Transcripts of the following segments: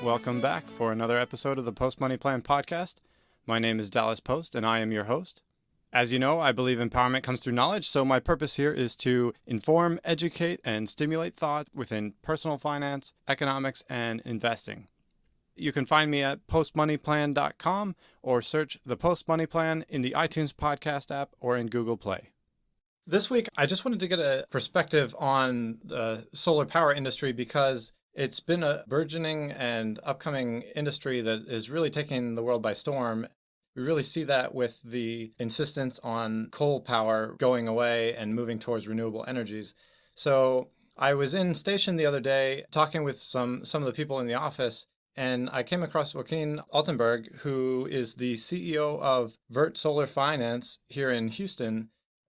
Welcome back for another episode of the Post Money Plan podcast. My name is Dallas Post, and I am your host. As you know, I believe empowerment comes through knowledge, so my purpose here is to inform, educate, and stimulate thought within personal finance, economics, and investing. You can find me at postmoneyplan.com or search the Post Money Plan in the iTunes podcast app or in Google Play. This week, I just wanted to get a perspective on the solar power industry because it's been a burgeoning and upcoming industry that is really taking the world by storm. We really see that with the insistence on coal power going away and moving towards renewable energies. So I was in station the other day talking with some of the people in the office, and I came across Joaquin Altenburg, who is the CEO of Vert Solar Finance here in Houston.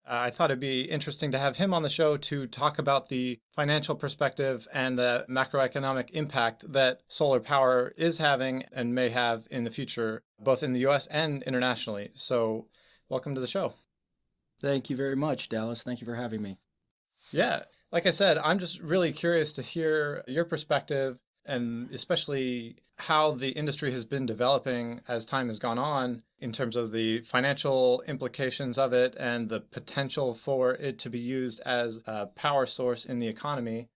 I thought it'd be interesting to have him on the show to talk about the financial perspective and the macroeconomic impact that solar power is having and may have in the future, both in the U.S. and internationally. So welcome to the show. Thank you very much, Dallas. Thank you for having me. Yeah, like I said, I'm just really curious to hear your perspective and especially how the industry has been developing as time has gone on in terms of the financial implications of it and the potential for it to be used as a power source in the economy.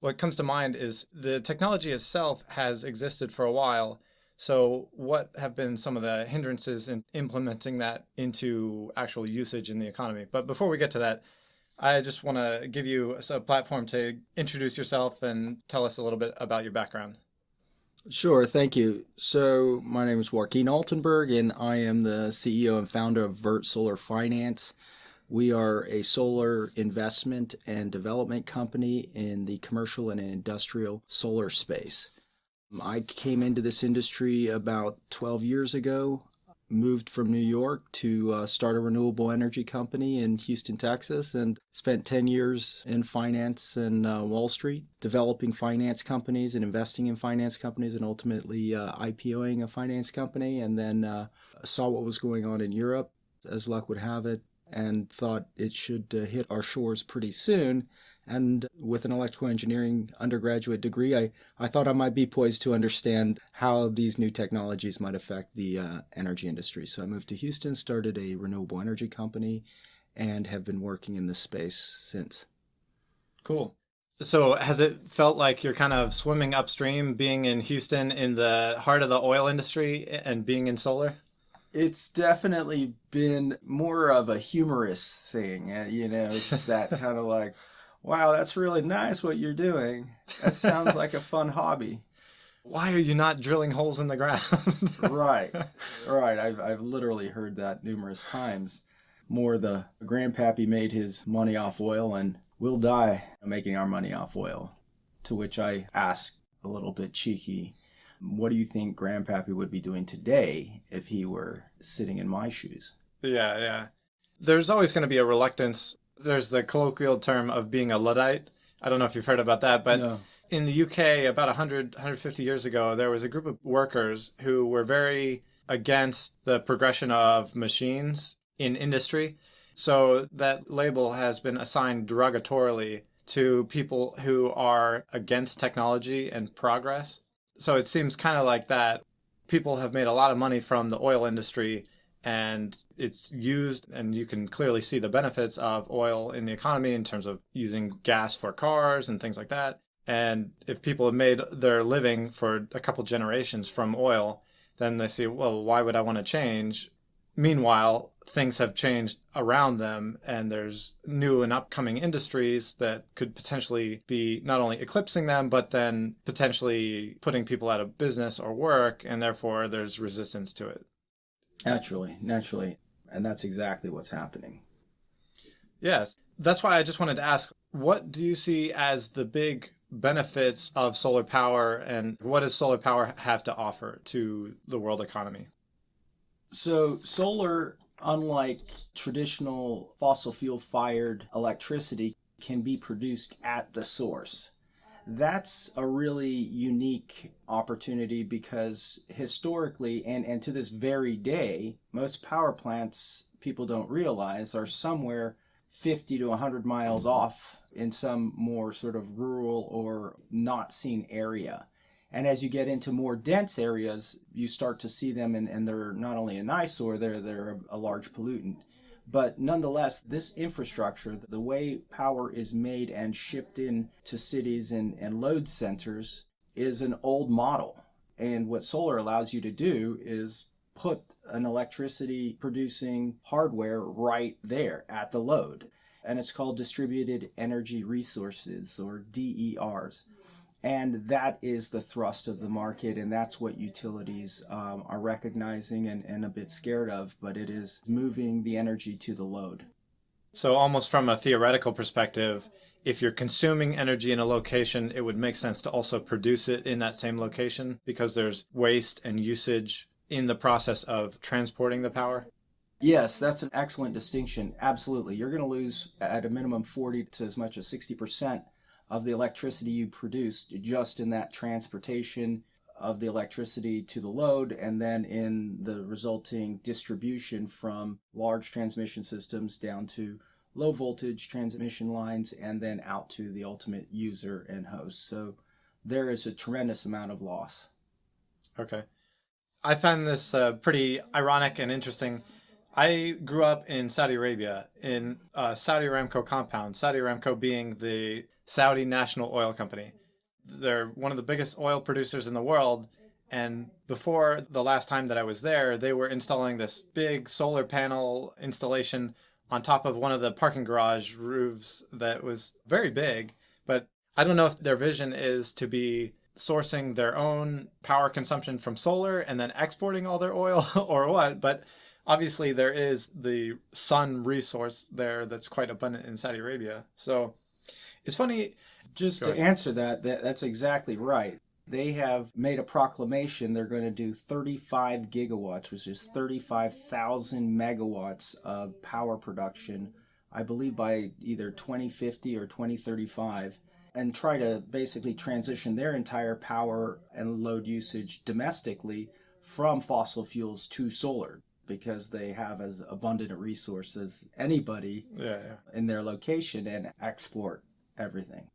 What comes to mind is the technology itself has existed for a while. So what have been some of the hindrances in implementing that into actual usage in the economy? But before we get to that, I just want to give you a platform to introduce yourself and tell us a little bit about your background. Sure, thank you. So my name is Joaquin Altenburg, and I am the CEO and founder of Vert Solar Finance. We are a solar investment and development company in the commercial and industrial solar space. I came into this industry about 12 years ago. Moved from New York to start a renewable energy company in Houston, Texas, and spent 10 years in finance and Wall Street, developing finance companies and investing in finance companies and ultimately IPOing a finance company, and then saw what was going on in Europe, as luck would have it, and thought it should hit our shores pretty soon. And with an electrical engineering undergraduate degree, I thought I might be poised to understand how these new technologies might affect the energy industry. So I moved to Houston, started a renewable energy company, and have been working in this space since. Cool. So has it felt like you're kind of swimming upstream, being in Houston in the heart of the oil industry and being in solar? It's definitely been more of a humorous thing. It's that kind of like, wow, that's really nice what you're doing. That sounds like a fun hobby. Why are you not drilling holes in the ground? Right. I've literally heard that numerous times. More the grandpappy made his money off oil and we'll die making our money off oil. To which I ask a little bit cheeky, what do you think grandpappy would be doing today if he were sitting in my shoes? Yeah. There's always going to be a reluctance. There's the colloquial term of being a Luddite. I don't know if you've heard about that, but no. In the UK, about 150 years ago, there was a group of workers who were very against the progression of machines in industry. So that label has been assigned derogatorily to people who are against technology and progress. So it seems kind of like that people have made a lot of money from the oil industry, and it's used, and you can clearly see the benefits of oil in the economy in terms of using gas for cars and things like that. And if people have made their living for a couple generations from oil, then they see, well, why would I want to change? Meanwhile, things have changed around them, and there's new and upcoming industries that could potentially be not only eclipsing them, but then potentially putting people out of business or work, and therefore there's resistance to it. Naturally. And that's exactly what's happening. Yes. That's why I just wanted to ask, what do you see as the big benefits of solar power, and what does solar power have to offer to the world economy? So solar, unlike traditional fossil fuel fired electricity, can be produced at the source. That's a really unique opportunity because historically and to this very day, most power plants, people don't realize, are somewhere 50 to 100 miles off in some more sort of rural or not seen area. And as you get into more dense areas, you start to see them, and they're not only an eyesore, they're a large pollutant. But nonetheless, this infrastructure, the way power is made and shipped in to cities and load centers, is an old model. And what solar allows you to do is put an electricity producing hardware right there at the load. And it's called distributed energy resources, or DERs. And that is the thrust of the market, and that's what utilities are recognizing and a bit scared of, but it is moving the energy to the load. So almost from a theoretical perspective, if you're consuming energy in a location, it would make sense to also produce it in that same location because there's waste and usage in the process of transporting the power. Yes, that's an excellent distinction. Absolutely. You're going to lose at a minimum 40 to as much as 60% of the electricity you produced just in that transportation of the electricity to the load, and then in the resulting distribution from large transmission systems down to low voltage transmission lines and then out to the ultimate user and host. So there is a tremendous amount of loss. Okay. I find this pretty ironic and interesting. I grew up in Saudi Arabia in a Saudi Aramco compound, Saudi Aramco being the Saudi national oil company. They're one of the biggest oil producers in the world. And before the last time that I was there, they were installing this big solar panel installation on top of one of the parking garage roofs that was very big. But I don't know if their vision is to be sourcing their own power consumption from solar and then exporting all their oil or what. But obviously there is the sun resource there that's quite abundant in Saudi Arabia. So it's funny. Just to answer that's exactly right. They have made a proclamation they're going to do 35 gigawatts, which is 35,000 megawatts of power production, I believe by either 2050 or 2035, and try to basically transition their entire power and load usage domestically from fossil fuels to solar, because they have as abundant a resource as anybody in their location and export everything.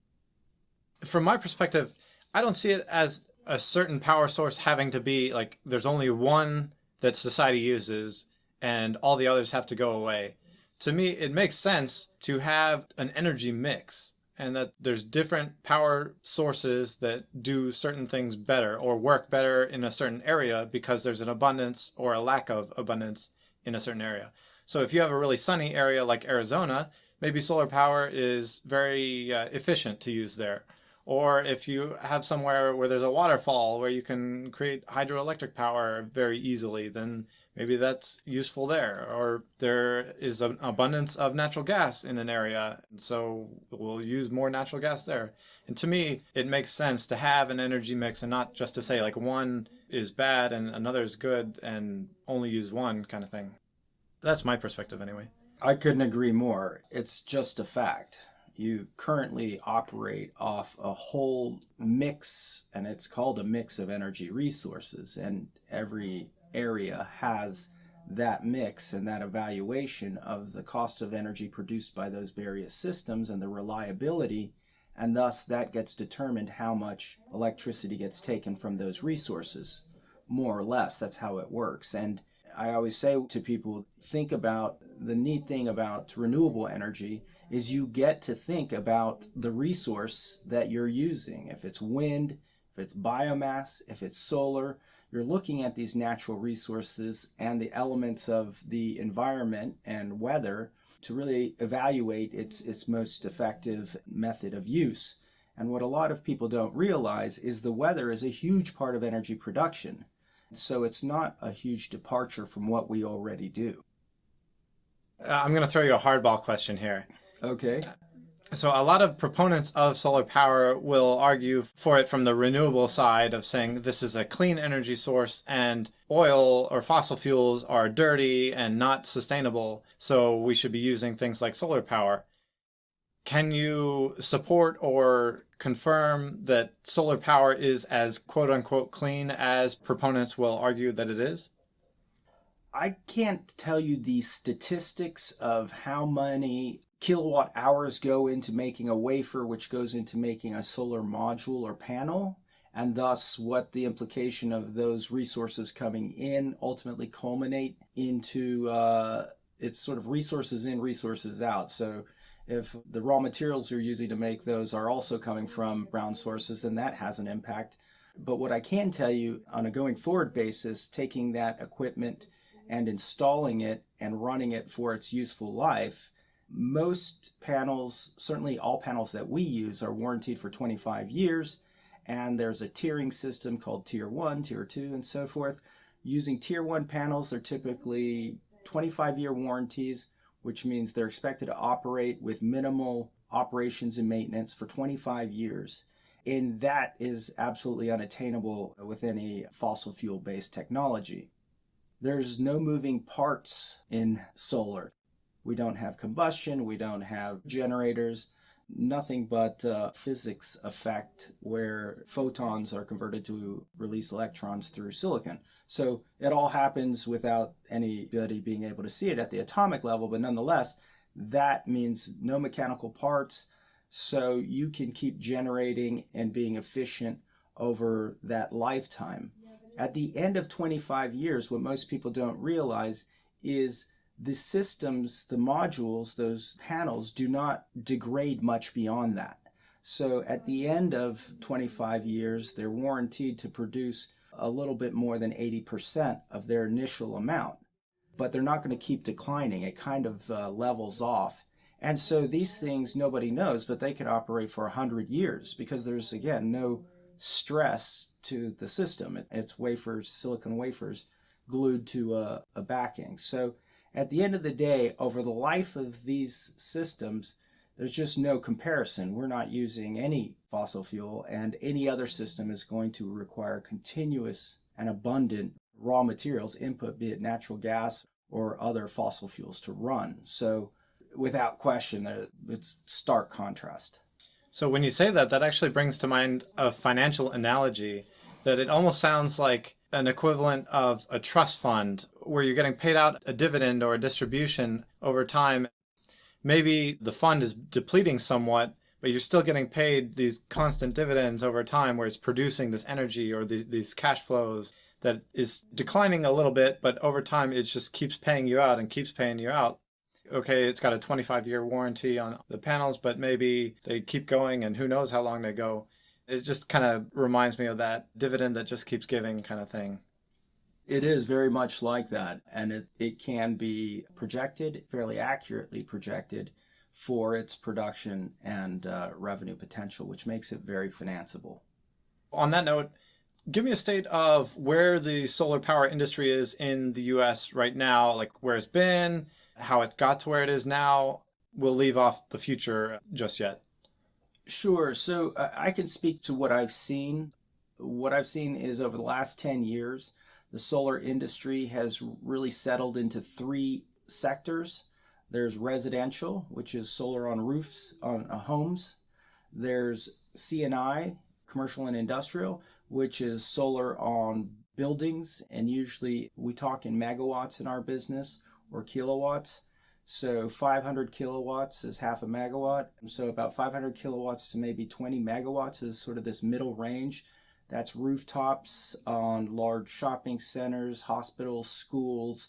From my perspective, I don't see it as a certain power source having to be like there's only one that society uses and all the others have to go away. To me, it makes sense to have an energy mix and that there's different power sources that do certain things better or work better in a certain area because there's an abundance or a lack of abundance in a certain area. So if you have a really sunny area like Arizona, maybe solar power is very efficient to use there. Or if you have somewhere where there's a waterfall where you can create hydroelectric power very easily, then maybe that's useful there. Or there is an abundance of natural gas in an area, and so we'll use more natural gas there. And to me, it makes sense to have an energy mix and not just to say like one is bad and another is good and only use one kind of thing. That's my perspective anyway. I couldn't agree more. It's just a fact. You currently operate off a whole mix, and it's called a mix of energy resources, and every area has that mix and that evaluation of the cost of energy produced by those various systems and the reliability, and thus that gets determined how much electricity gets taken from those resources. More or less, that's how it works. And I always say to people, think about the neat thing about renewable energy is you get to think about the resource that you're using. If it's wind, if it's biomass, if it's solar, you're looking at these natural resources and the elements of the environment and weather to really evaluate its most effective method of use. And what a lot of people don't realize is the weather is a huge part of energy production. So it's not a huge departure from what we already do. I'm going to throw you a hardball question here. Okay. So a lot of proponents of solar power will argue for it from the renewable side of saying this is a clean energy source and oil or fossil fuels are dirty and not sustainable, so we should be using things like solar power. Can you support or confirm that solar power is as quote unquote clean as proponents will argue that it is? I can't tell you the statistics of how many kilowatt hours go into making a wafer, which goes into making a solar module or panel, and thus what the implication of those resources coming in ultimately culminate into it's sort of resources in, resources out. So if the raw materials you're using to make those are also coming from brown sources, then that has an impact. But what I can tell you on a going forward basis, taking that equipment and installing it and running it for its useful life, most panels, certainly all panels that we use, are warranted for 25 years. And there's a tiering system called Tier 1, Tier 2, and so forth. Using Tier 1 panels, they're typically 25-year warranties, which means they're expected to operate with minimal operations and maintenance for 25 years. And that is absolutely unattainable with any fossil fuel-based technology. There's no moving parts in solar. We don't have combustion, we don't have generators, nothing but physics effect where photons are converted to release electrons through silicon. So it all happens without anybody being able to see it at the atomic level, but nonetheless, that means no mechanical parts, so you can keep generating and being efficient over that lifetime. At the end of 25 years, what most people don't realize is the systems, the modules, those panels do not degrade much beyond that. So at the end of 25 years, they're warranted to produce a little bit more than 80% of their initial amount. But they're not going to keep declining. It kind of levels off. And so these things nobody knows, but they can operate for 100 years because there's, again, no stress to the system. It's wafers, silicon wafers, glued to a backing. So at the end of the day, over the life of these systems, there's just no comparison. We're not using any fossil fuel, and any other system is going to require continuous and abundant raw materials input, be it natural gas or other fossil fuels, to run. So without question, it's stark contrast. So when you say that, that actually brings to mind a financial analogy that it almost sounds like an equivalent of a trust fund where you're getting paid out a dividend or a distribution over time. Maybe the fund is depleting somewhat, but you're still getting paid these constant dividends over time where it's producing this energy or these cash flows that is declining a little bit, but over time it just keeps paying you out and keeps paying you out. Okay, it's got a 25-year warranty on the panels, but maybe they keep going and who knows how long they go. It just kind of reminds me of that dividend that just keeps giving kind of thing. It is very much like that, and it can be projected, fairly accurately projected, for its production and revenue potential, which makes it very financeable. On that note, give me a state of where the solar power industry is in the U.S. right now, like where it's been, how it got to where it is now. We'll leave off the future just yet. Sure. So I can speak to what I've seen. What I've seen is over the last 10 years, the solar industry has really settled into three sectors. There's residential, which is solar on roofs, on homes. There's C&I, commercial and industrial, which is solar on buildings. And usually we talk in megawatts in our business or kilowatts. So 500 kilowatts is half a megawatt. So about 500 kilowatts to maybe 20 megawatts is sort of this middle range. That's rooftops on large shopping centers, hospitals, schools,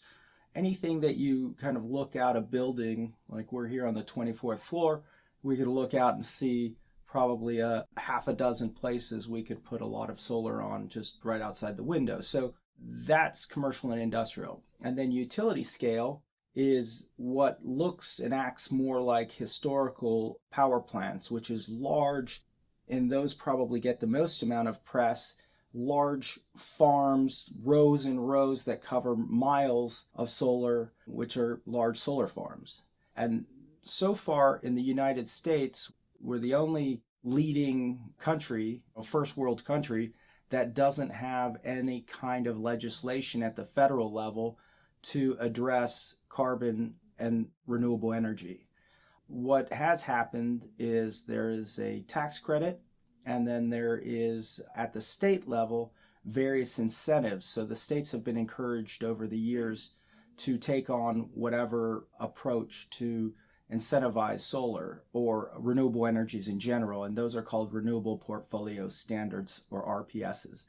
anything that you kind of look out a building, like we're here on the 24th floor, we could look out and see probably a half a dozen places we could put a lot of solar on just right outside the window. So that's commercial and industrial. And then utility scale is what looks and acts more like historical power plants, which is large, and those probably get the most amount of press. Large farms, rows and rows that cover miles of solar, which are large solar farms. And so far in the United States, we're the only leading country, a first world country, that doesn't have any kind of legislation at the federal level to address carbon and renewable energy. What has happened is there is a tax credit, and then there is, at the state level, various incentives. So the states have been encouraged over the years to take on whatever approach to incentivize solar or renewable energies in general, and those are called Renewable Portfolio Standards, or RPSs.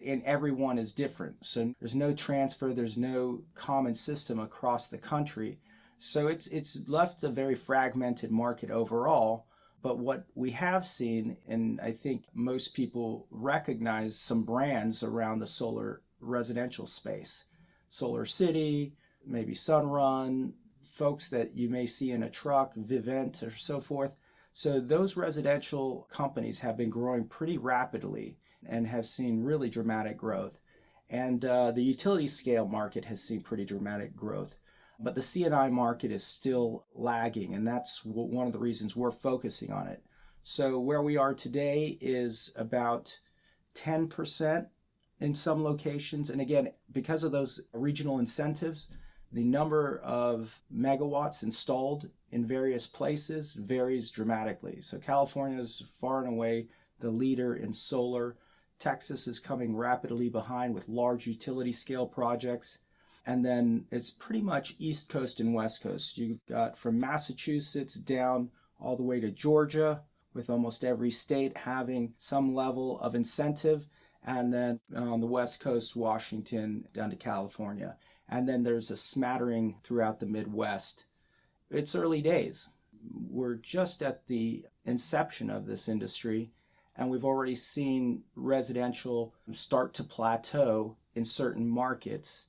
And every one is different. So there's no transfer, there's no common system across the country. So it's left a very fragmented market overall. But what we have seen, and I think most people recognize some brands around the solar residential space, Solar City, maybe Sunrun, folks that you may see in a truck, Vivint or so forth. So those residential companies have been growing pretty rapidly and have seen really dramatic growth. And the utility scale market has seen pretty dramatic growth. But the C&I market is still lagging, and that's one of the reasons we're focusing on it. So where we are today is about 10% in some locations. And again, because of those regional incentives, the number of megawatts installed in various places varies dramatically. So California is far and away the leader in solar. Texas is coming rapidly behind with large utility scale projects. And then it's pretty much East Coast and West Coast. You've got from Massachusetts down all the way to Georgia, with almost every state having some level of incentive. And then on the West Coast, Washington down to California. And then there's a smattering throughout the Midwest. It's early days. We're just at the inception of this industry, and we've already seen residential start to plateau in certain markets.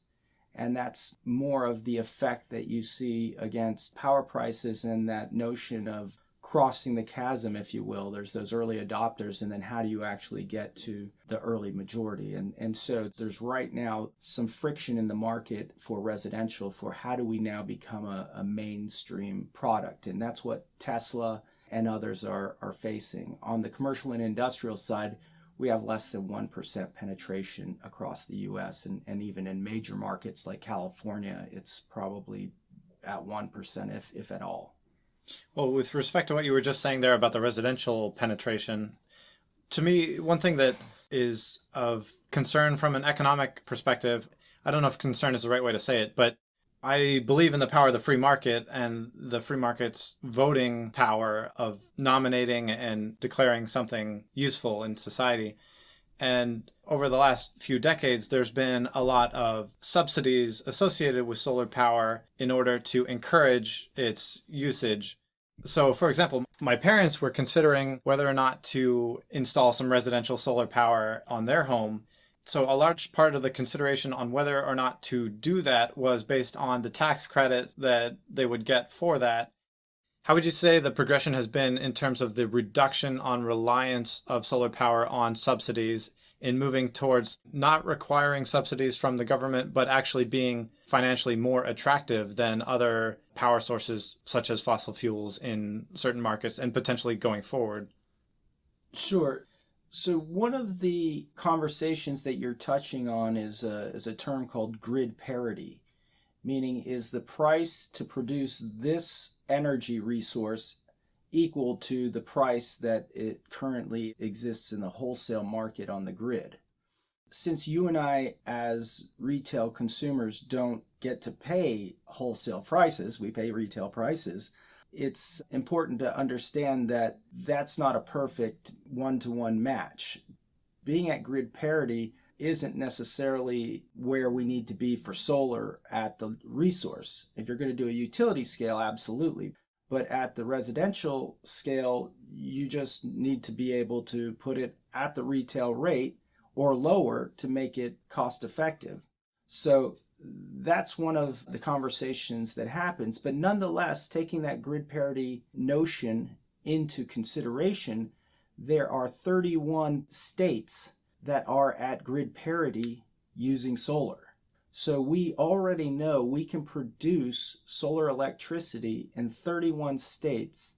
And that's more of the effect that you see against power prices and that notion of crossing the chasm, if you will. There's those early adopters, and then how do you actually get to the early majority? And so there's right now some friction in the market for residential for how do we now become a mainstream product? And that's what Tesla and others are facing. On the commercial and industrial side, we have less than 1% penetration across the U.S. And even in major markets like California, it's probably at 1%, if at all. Well, with respect to what you were just saying there about the residential penetration, to me, one thing that is of concern from an economic perspective, I don't know if concern is the right way to say it, but I believe in the power of the free market and the free market's voting power of nominating and declaring something useful in society. And over the last few decades, there's been a lot of subsidies associated with solar power in order to encourage its usage. So, for example, my parents were considering whether or not to install some residential solar power on their home. So a large part of the consideration on whether or not to do that was based on the tax credit that they would get for that. How would you say the progression has been in terms of the reduction on reliance of solar power on subsidies in moving towards not requiring subsidies from the government, but actually being financially more attractive than other power sources such as fossil fuels in certain markets and potentially going forward? Sure. So one of the conversations that you're touching on is a term called grid parity, meaning is the price to produce this energy resource equal to the price that it currently exists in the wholesale market on the grid. Since you and I as retail consumers don't get to pay wholesale prices, we pay retail prices, it's important to understand that that's not a perfect one-to-one match. Being at grid parity isn't necessarily where we need to be for solar at the resource. If you're going to do a utility scale, absolutely. But at the residential scale, you just need to be able to put it at the retail rate or lower to make it cost effective. So that's one of the conversations that happens. But nonetheless, taking that grid parity notion into consideration, there are 31 states that are at grid parity using solar. So we already know we can produce solar electricity in 31 states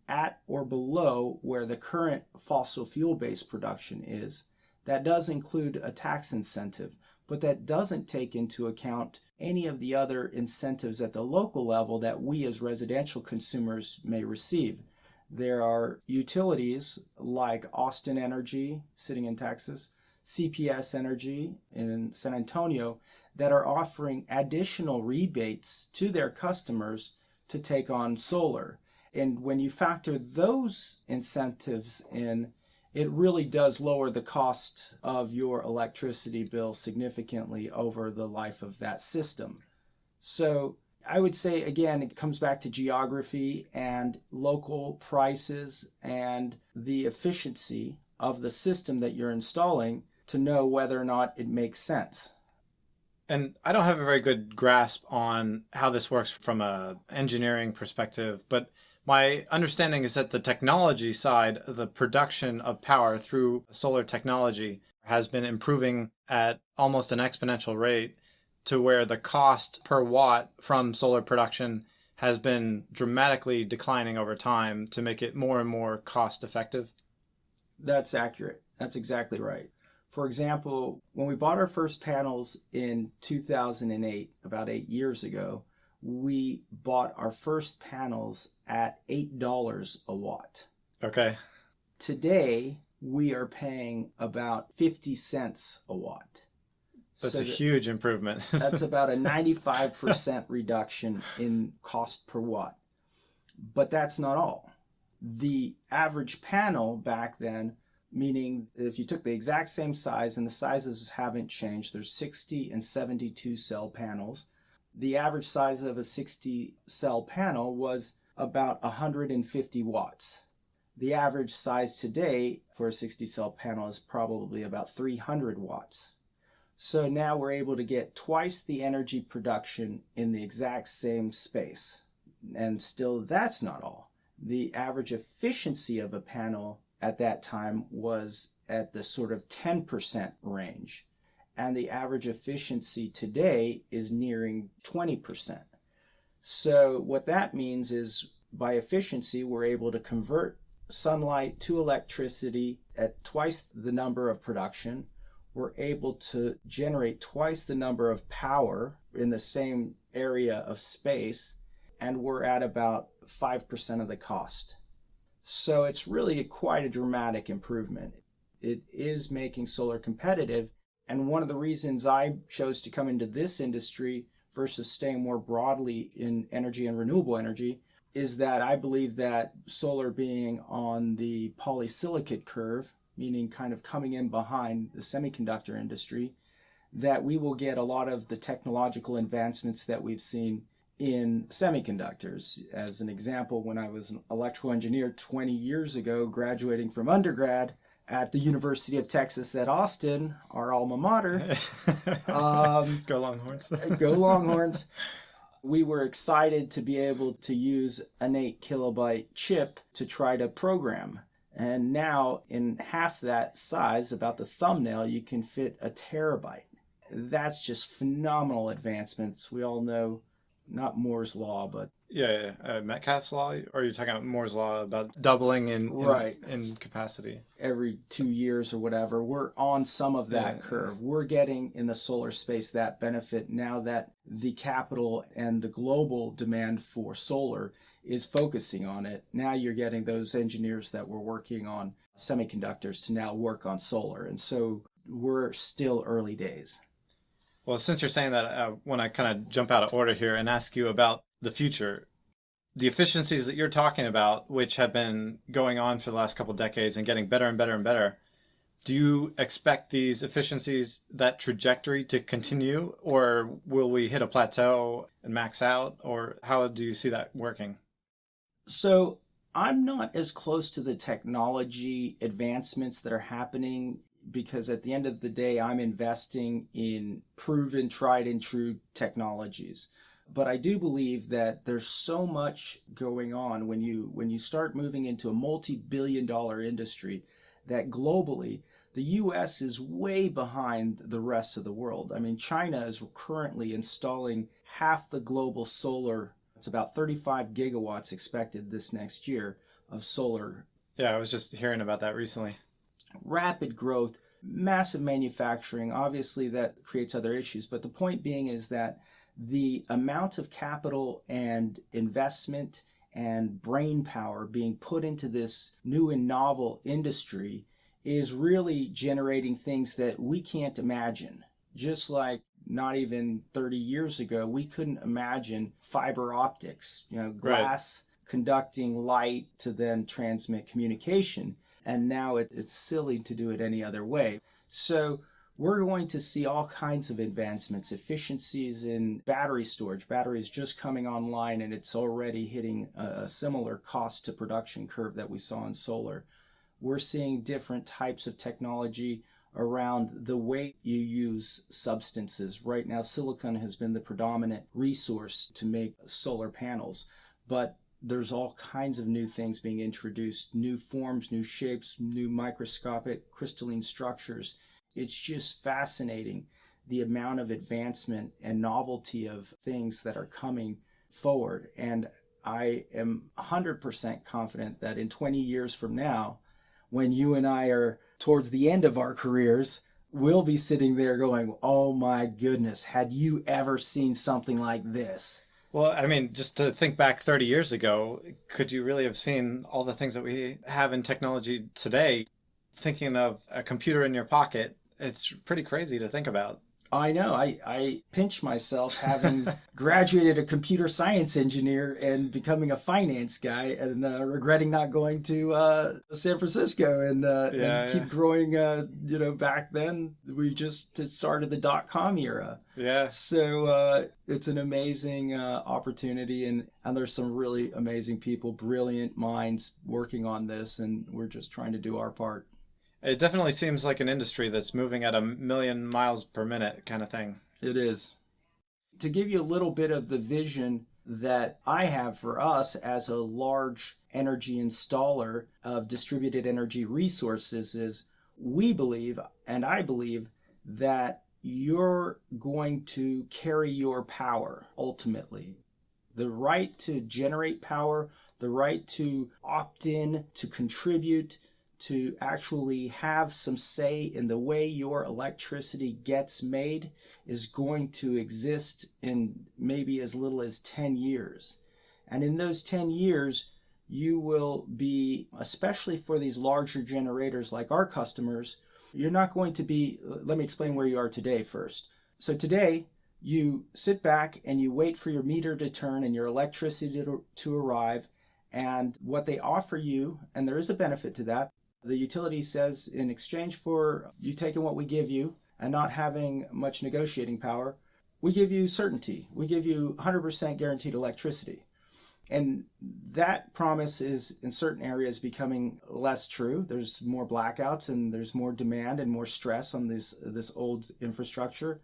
at or below where the current fossil fuel-based production is. That does include a tax incentive, but that doesn't take into account any of the other incentives at the local level that we as residential consumers may receive. There are utilities like Austin Energy, sitting in Texas, CPS Energy in San Antonio, that are offering additional rebates to their customers to take on solar. And when you factor those incentives in, it really does lower the cost of your electricity bill significantly over the life of that system. So I would say, again, it comes back to geography and local prices and the efficiency of the system that you're installing to know whether or not it makes sense. And I don't have a very good grasp on how this works from a engineering perspective, but my understanding is that the technology side, the production of power through solar technology, has been improving at almost an exponential rate to where the cost per watt from solar production has been dramatically declining over time to make it more and more cost effective. That's accurate. That's exactly right. For example, when we bought our first panels in 2008, about 8 years ago, we bought our first panels at $8 a watt. Okay. Today, we are paying about 50 cents a watt. That's a huge improvement. That's about a 95% reduction in cost per watt. But that's not all. The average panel back then, meaning if you took the exact same size, and the sizes haven't changed, there's 60 and 72 cell panels. The average size of a 60 cell panel was about 150 watts. The average size today for a 60 cell panel is probably about 300 watts. So now we're able to get twice the energy production in the exact same space. And still, that's not all. The average efficiency of a panel at that time was at the sort of 10% range. And the average efficiency today is nearing 20%. So what that means is by efficiency, we're able to convert sunlight to electricity at twice the number of production. We're able to generate twice the number of power in the same area of space, and we're at about 5% of the cost. So it's really quite a dramatic improvement. It is making solar competitive, and one of the reasons I chose to come into this industry versus staying more broadly in energy and renewable energy is that I believe that solar being on the polysilicate curve, meaning kind of coming in behind the semiconductor industry, that we will get a lot of the technological advancements that we've seen in semiconductors. As an example, when I was an electrical engineer 20 years ago, graduating from undergrad at the University of Texas at Austin, our alma mater. Go Longhorns. Go Longhorns. We were excited to be able to use an 8 kilobyte chip to try to program. And now in half that size, about the thumbnail, you can fit a terabyte. That's just phenomenal advancements. We all know, not Moore's Law, but... Metcalfe's Law? Or are you talking about Moore's Law about doubling in capacity? Every 2 years or whatever, we're on some of that curve. We're getting in the solar space that benefit now that the capital and the global demand for solar is focusing on it. Now you're getting those engineers that were working on semiconductors to now work on solar. And so we're still early days. Well, since you're saying that, I want to kind of jump out of order here and ask you about the future. The efficiencies that you're talking about, which have been going on for the last couple of decades and getting better and better and better, do you expect these efficiencies, that trajectory to continue, or will we hit a plateau and max out, or how do you see that working? So I'm not as close to the technology advancements that are happening because at the end of the day, I'm investing in proven, tried and true technologies. But I do believe that there's so much going on when you start moving into a multi-billion-dollar industry that globally, the U.S. is way behind the rest of the world. I mean, China is currently installing half the global solar. It's about 35 gigawatts expected this next year of solar. Yeah, I was just hearing about that recently. Rapid growth, massive manufacturing. Obviously, that creates other issues. But the point being is that the amount of capital and investment and brain power being put into this new and novel industry is really generating things that we can't imagine. Just like not even 30 years ago, we couldn't imagine fiber optics, Right. glass conducting light to then transmit communication. And now it's silly to do it any other way. So we're going to see all kinds of advancements, efficiencies in battery storage. Batteries just coming online, and it's already hitting a similar cost to production curve that we saw in solar. We're seeing different types of technology around the way you use substances. Right now, silicon has been the predominant resource to make solar panels, but there's all kinds of new things being introduced, new forms, new shapes, new microscopic crystalline structures. It's just fascinating the amount of advancement and novelty of things that are coming forward. And I am 100% confident that in 20 years from now, when you and I are towards the end of our careers, we'll be sitting there going, oh my goodness, had you ever seen something like this? Well, I mean, just to think back 30 years ago, could you really have seen all the things that we have in technology today? Thinking of a computer in your pocket, it's pretty crazy to think about. I know. I pinch myself having graduated a computer science engineer and becoming a finance guy, and regretting not going to San Francisco and keep growing. Back then we just started the .com era. Yeah. So it's an amazing opportunity, and there's some really amazing people, brilliant minds working on this, and we're just trying to do our part. It definitely seems like an industry that's moving at 1,000,000 miles per minute kind of thing. It is. To give you a little bit of the vision that I have for us as a large energy installer of distributed energy resources is we believe, and I believe, that you're going to carry your power ultimately. The right to generate power, the right to opt in, to contribute, to actually have some say in the way your electricity gets made is going to exist in maybe as little as 10 years. And in those 10 years, you will be, especially for these larger generators like our customers, you're not going to be, let me explain where you are today first. So today, you sit back and you wait for your meter to turn and your electricity to arrive. And what they offer you, and there is a benefit to that, the utility says in exchange for you taking what we give you and not having much negotiating power, we give you certainty. We give you 100% guaranteed electricity. And that promise is in certain areas becoming less true. There's more blackouts and there's more demand and more stress on this old infrastructure.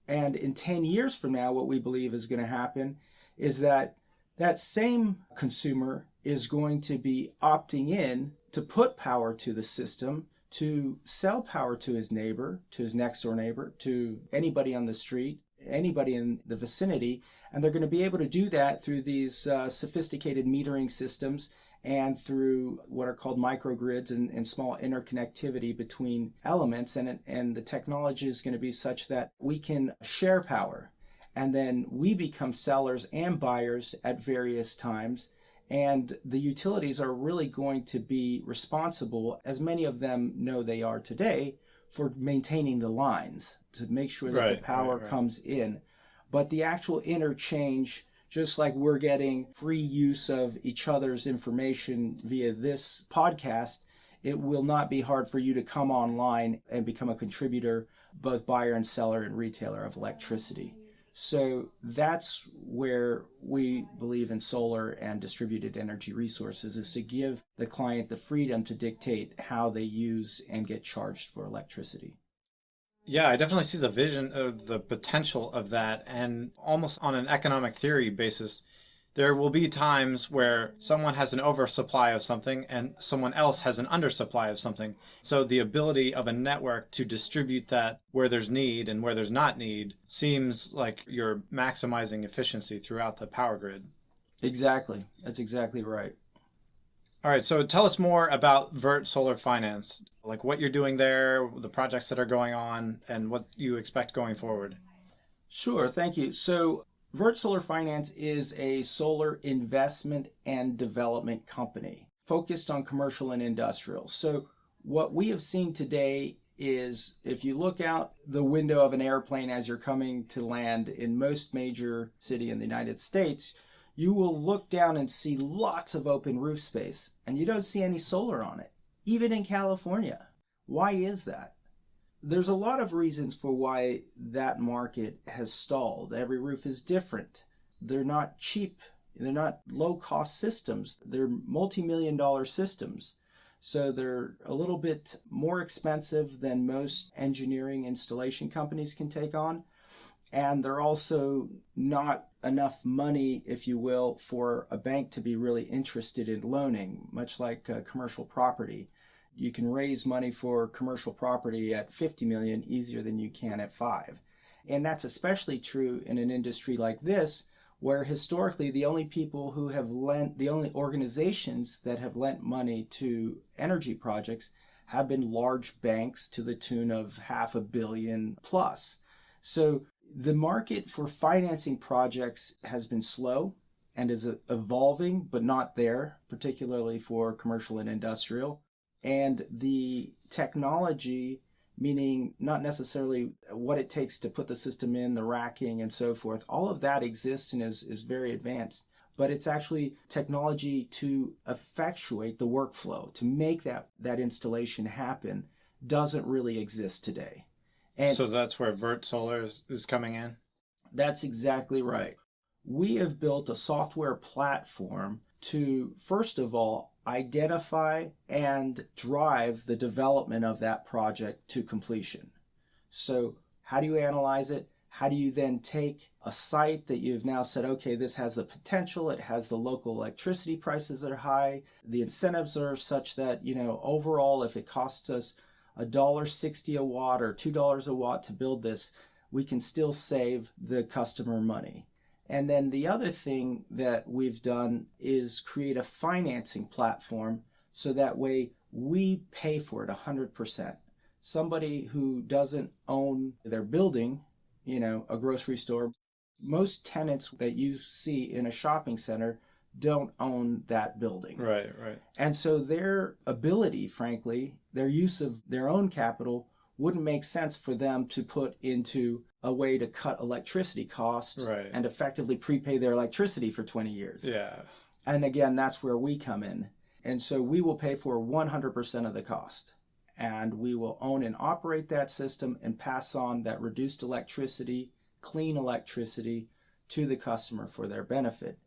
And in 10 years from now, what we believe is going to happen is that that same consumer is going to be opting in to put power to the system, to sell power to his neighbor, to his next door neighbor, to anybody on the street, anybody in the vicinity. And they're going to be able to do that through these sophisticated metering systems and through what are called microgrids and small interconnectivity between elements. And the technology is going to be such that we can share power. And then we become sellers and buyers at various times. And the utilities are really going to be responsible, as many of them know they are today, for maintaining the lines to make sure that the power comes in. But the actual interchange, just like we're getting free use of each other's information via this podcast, it will not be hard for you to come online and become a contributor, both buyer and seller and retailer of electricity. So that's where we believe in solar and distributed energy resources, is to give the client the freedom to dictate how they use and get charged for electricity. Yeah, I definitely see the vision of the potential of that. And almost on an economic theory basis, there will be times where someone has an oversupply of something and someone else has an undersupply of something. So the ability of a network to distribute that where there's need and where there's not need seems like you're maximizing efficiency throughout the power grid. Exactly. That's exactly right. All right, so tell us more about Vert Solar Finance, like what you're doing there, the projects that are going on, and what you expect going forward. Sure, thank you. So Vert Solar Finance is a solar investment and development company focused on commercial and industrial. So what we have seen today is if you look out the window of an airplane as you're coming to land in most major city in the United States, you will look down and see lots of open roof space, and you don't see any solar on it, even in California. Why is that? There's a lot of reasons for why that market has stalled. Every roof is different. They're not cheap. They're not low-cost systems. They're multi-million-dollar systems. So they're a little bit more expensive than most engineering installation companies can take on. And they're also not enough money, if you will, for a bank to be really interested in loaning, much like commercial property. You can raise money for commercial property at 50 million easier than you can at 5. And that's especially true in an industry like this, where historically the only people who have lent, the only organizations that have lent money to energy projects have been large banks to the tune of $500 million plus. So the market for financing projects has been slow and is evolving, but not there, particularly for commercial and industrial. And the technology, meaning not necessarily what it takes to put the system in, the racking and so forth, all of that exists and is very advanced. But it's actually technology to effectuate the workflow, to make that installation happen, doesn't really exist today. And so that's where Vert Solar is coming in? That's exactly right. We have built a software platform to, first of all, identify and drive the development of that project to completion. So how do you analyze it? How do you then take a site that you've now said, okay, this has the potential, it has the local electricity prices that are high, the incentives are such that, overall, if it costs us $1.60 a watt or $2 a watt to build this, we can still save the customer money. And then the other thing that we've done is create a financing platform so that way we pay for it 100%. Somebody who doesn't own their building, a grocery store, most tenants that you see in a shopping center don't own that building. Right. And so their ability, frankly, their use of their own capital wouldn't make sense for them to put into a way to cut electricity costs and effectively prepay their electricity for 20 years. Yeah. And again, that's where we come in. And so we will pay for 100% of the cost. And we will own and operate that system and pass on that reduced electricity, clean electricity to the customer for their benefit.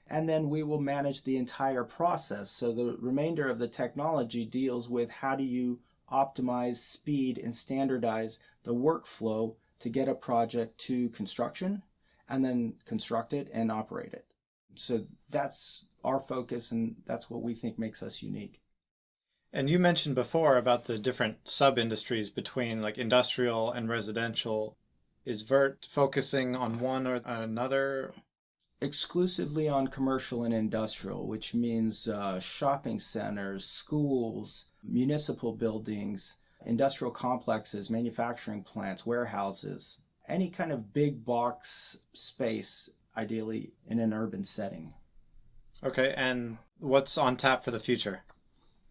And then we will manage the entire process. So the remainder of the technology deals with how do you optimize speed and standardize the workflow to get a project to construction and then construct it and operate it. So that's our focus, and that's what we think makes us unique. And you mentioned before about the different sub-industries between like industrial and residential. Is Vert focusing on one or another? Exclusively on commercial and industrial, which means shopping centers, schools, municipal buildings, industrial complexes, manufacturing plants, warehouses, any kind of big box space, ideally in an urban setting. Okay, and what's on tap for the future?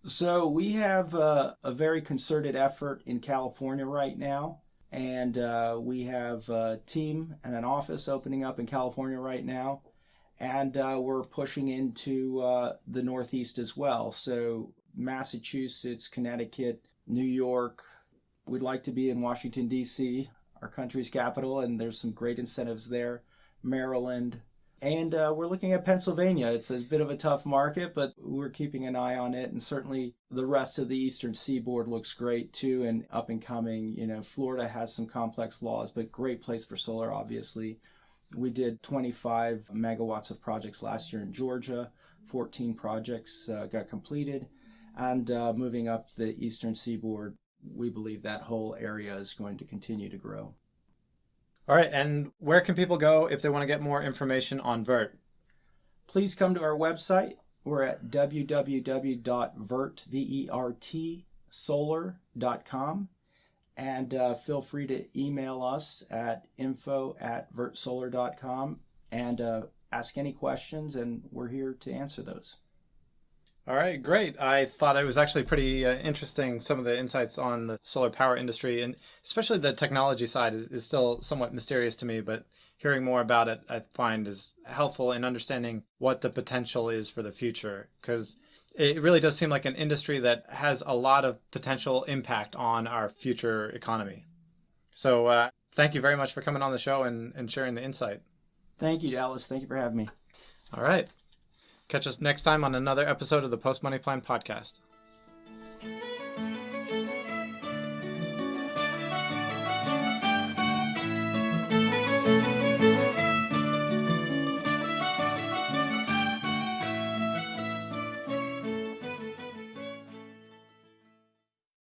So we have a very concerted effort in California right now, and we have a team and an office opening up in California right now, and we're pushing into the Northeast as well. So Massachusetts, Connecticut, New York. We'd like to be in Washington, D.C., our country's capital, and there's some great incentives there. Maryland. And we're looking at Pennsylvania. It's a bit of a tough market, but we're keeping an eye on it. And certainly the rest of the Eastern Seaboard looks great too, and up and coming. Florida has some complex laws, but great place for solar, obviously. We did 25 megawatts of projects last year in Georgia. 14 projects got completed. And moving up the Eastern Seaboard, we believe that whole area is going to continue to grow. All right, and where can people go if they want to get more information on Vert? Please come to our website. We're at www.vertsolar.com, and feel free to email us at info@vertsolar.com and ask any questions, and we're here to answer those. All right, great. I thought it was actually pretty interesting, some of the insights on the solar power industry, and especially the technology side is still somewhat mysterious to me, but hearing more about it, I find is helpful in understanding what the potential is for the future, because it really does seem like an industry that has a lot of potential impact on our future economy. So thank you very much for coming on the show and sharing the insight. Thank you, Dallas. Thank you for having me. All right. Catch us next time on another episode of the Post Money Plan podcast.